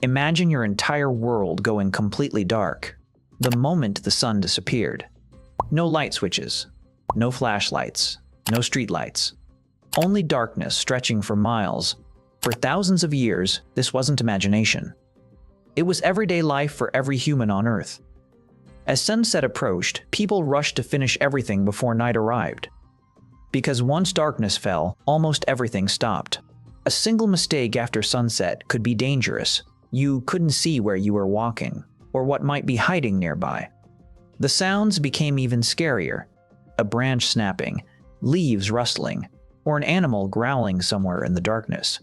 Imagine your entire world going completely dark the moment the sun disappeared. No light switches, no flashlights, no streetlights. Only darkness stretching for miles. For thousands of years, this wasn't imagination. It was everyday life for every human on Earth. As sunset approached, people rushed to finish everything before night arrived. Because once darkness fell, almost everything stopped. A single mistake after sunset could be dangerous. You couldn't see where you were walking, or what might be hiding nearby. The sounds became even scarier. A branch snapping, leaves rustling, or an animal growling somewhere in the darkness.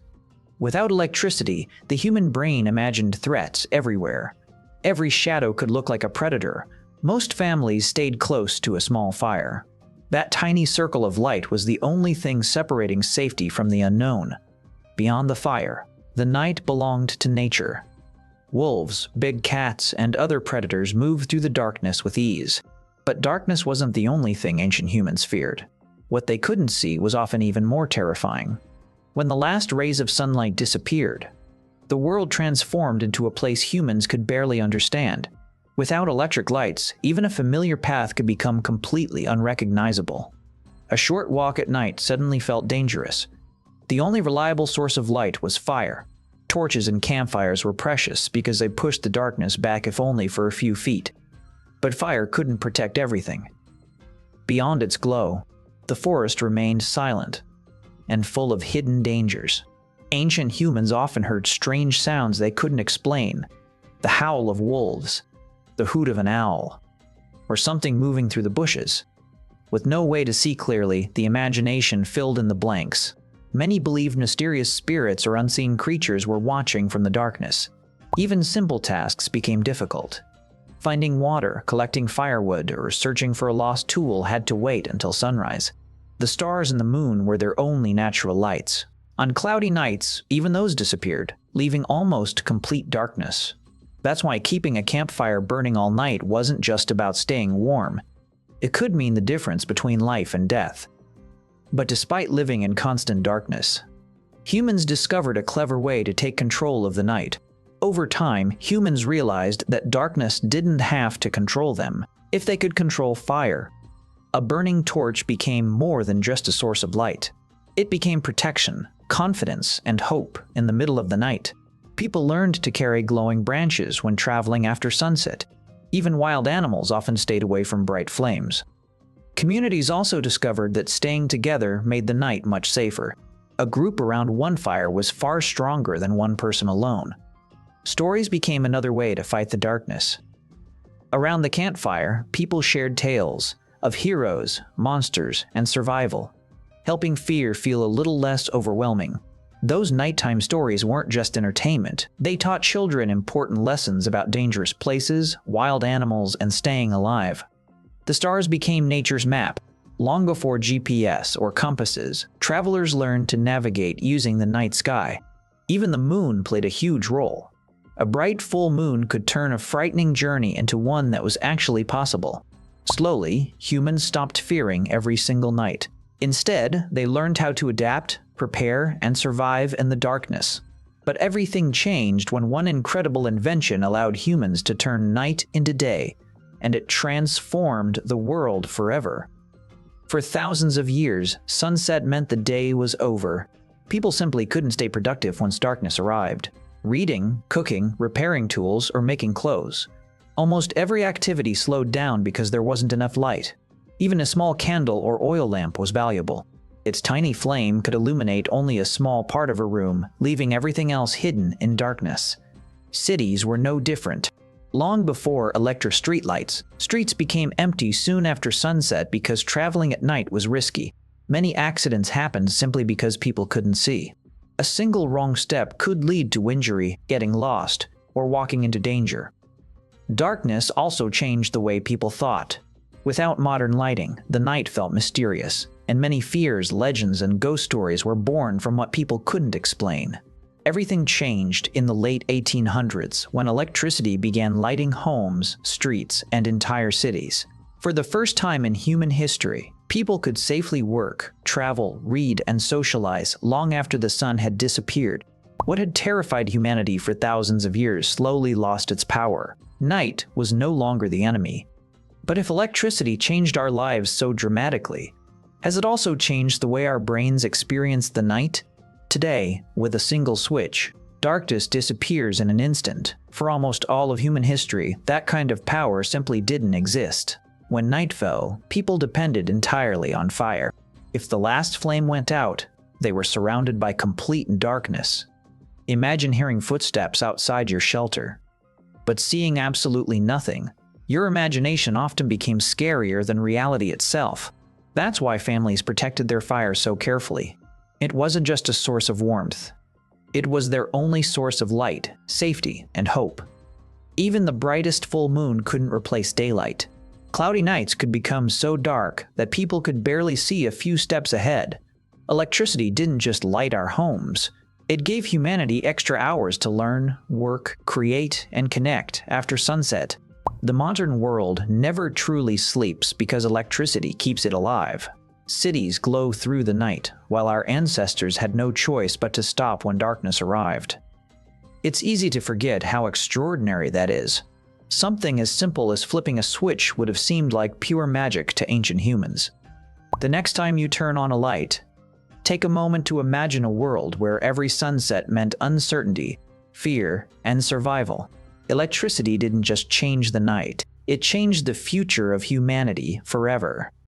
Without electricity, the human brain imagined threats everywhere. Every shadow could look like a predator. Most families stayed close to a small fire. That tiny circle of light was the only thing separating safety from the unknown. Beyond the fire, the night belonged to nature. Wolves, big cats, and other predators moved through the darkness with ease. But darkness wasn't the only thing ancient humans feared. What they couldn't see was often even more terrifying. When the last rays of sunlight disappeared, the world transformed into a place humans could barely understand. Without electric lights, even a familiar path could become completely unrecognizable. A short walk at night suddenly felt dangerous. The only reliable source of light was fire. Torches and campfires were precious because they pushed the darkness back if only for a few feet. But fire couldn't protect everything. Beyond its glow, the forest remained silent and full of hidden dangers. Ancient humans often heard strange sounds they couldn't explain. The howl of wolves, the hoot of an owl, or something moving through the bushes. With no way to see clearly, the imagination filled in the blanks. Many believed mysterious spirits or unseen creatures were watching from the darkness. Even simple tasks became difficult. Finding water, collecting firewood, or searching for a lost tool had to wait until sunrise. The stars and the moon were their only natural lights. On cloudy nights, even those disappeared, leaving almost complete darkness. That's why keeping a campfire burning all night wasn't just about staying warm. It could mean the difference between life and death. But despite living in constant darkness, humans discovered a clever way to take control of the night. Over time, humans realized that darkness didn't have to control them if they could control fire. A burning torch became more than just a source of light. It became protection, confidence, and hope in the middle of the night. People learned to carry glowing branches when traveling after sunset. Even wild animals often stayed away from bright flames. Communities also discovered that staying together made the night much safer. A group around one fire was far stronger than one person alone. Stories became another way to fight the darkness. Around the campfire, people shared tales of heroes, monsters, and survival, helping fear feel a little less overwhelming. Those nighttime stories weren't just entertainment. They taught children important lessons about dangerous places, wild animals, and staying alive. The stars became nature's map. Long before GPS or compasses, travelers learned to navigate using the night sky. Even the moon played a huge role. A bright full moon could turn a frightening journey into one that was actually possible. Slowly, humans stopped fearing every single night. Instead, they learned how to adapt, prepare, and survive in the darkness. But everything changed when one incredible invention allowed humans to turn night into day, and it transformed the world forever. For thousands of years, sunset meant the day was over. People simply couldn't stay productive once darkness arrived. Reading, cooking, repairing tools, or making clothes. Almost every activity slowed down because there wasn't enough light. Even a small candle or oil lamp was valuable. Its tiny flame could illuminate only a small part of a room, leaving everything else hidden in darkness. Cities were no different. Long before electric streetlights, streets became empty soon after sunset because traveling at night was risky. Many accidents happened simply because people couldn't see. A single wrong step could lead to injury, getting lost, or walking into danger. Darkness also changed the way people thought. Without modern lighting, the night felt mysterious, and many fears, legends, and ghost stories were born from what people couldn't explain. Everything changed in the late 1800s when electricity began lighting homes, streets, and entire cities. For the first time in human history, people could safely work, travel, read, and socialize long after the sun had disappeared. What had terrified humanity for thousands of years slowly lost its power. Night was no longer the enemy. But if electricity changed our lives so dramatically, has it also changed the way our brains experience the night? Today, with a single switch, darkness disappears in an instant. For almost all of human history, that kind of power simply didn't exist. When night fell, people depended entirely on fire. If the last flame went out, they were surrounded by complete darkness. Imagine hearing footsteps outside your shelter, but seeing absolutely nothing. Your imagination often became scarier than reality itself. That's why families protected their fire so carefully. It wasn't just a source of warmth. It was their only source of light, safety, and hope. Even the brightest full moon couldn't replace daylight. Cloudy nights could become so dark that people could barely see a few steps ahead. Electricity didn't just light our homes. It gave humanity extra hours to learn, work, create, and connect after sunset. The modern world never truly sleeps because electricity keeps it alive. Cities glow through the night, while our ancestors had no choice but to stop when darkness arrived. It's easy to forget how extraordinary that is. Something as simple as flipping a switch would have seemed like pure magic to ancient humans. The next time you turn on a light, take a moment to imagine a world where every sunset meant uncertainty, fear, and survival. Electricity didn't just change the night, it changed the future of humanity forever.